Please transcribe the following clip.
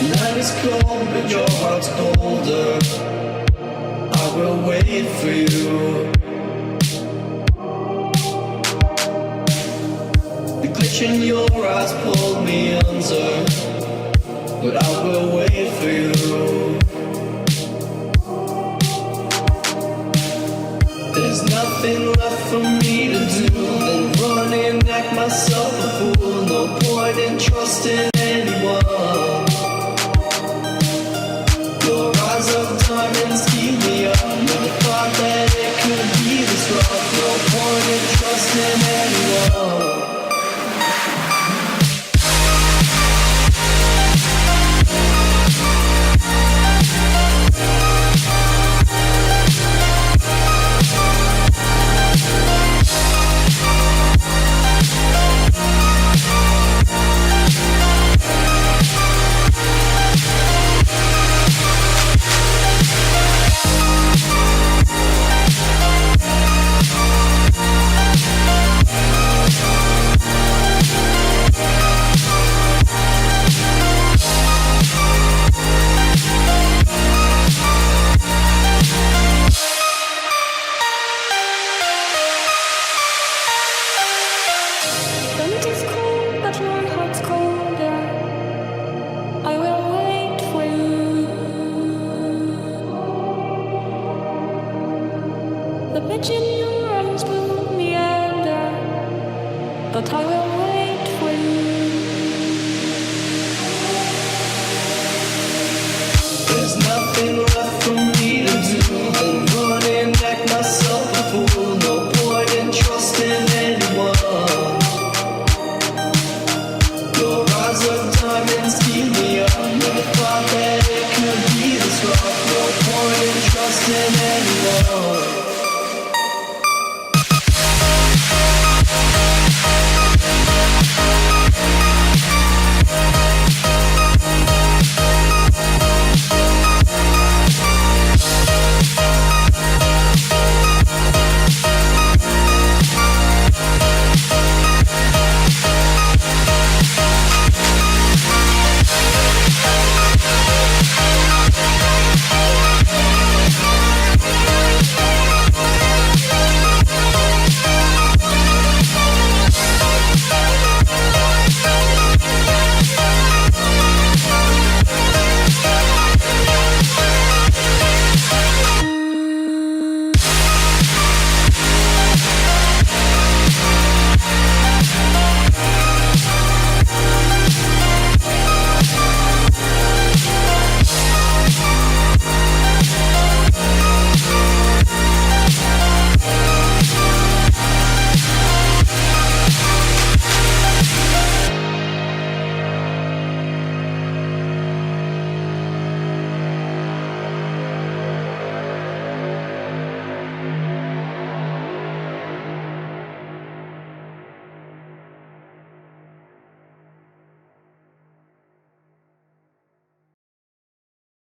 Night is cold, but your heart's colder. I will wait for you. The glitch in your eyes pulled me under, but I will wait for you. There's nothing left for me to do than run and act myself a fool. No point in trusting anyone. Your eyes of diamonds keep me up. Never thought that it could be this rough. No point in trusting anyone. The bitch in your eyes will meander, but I will wait.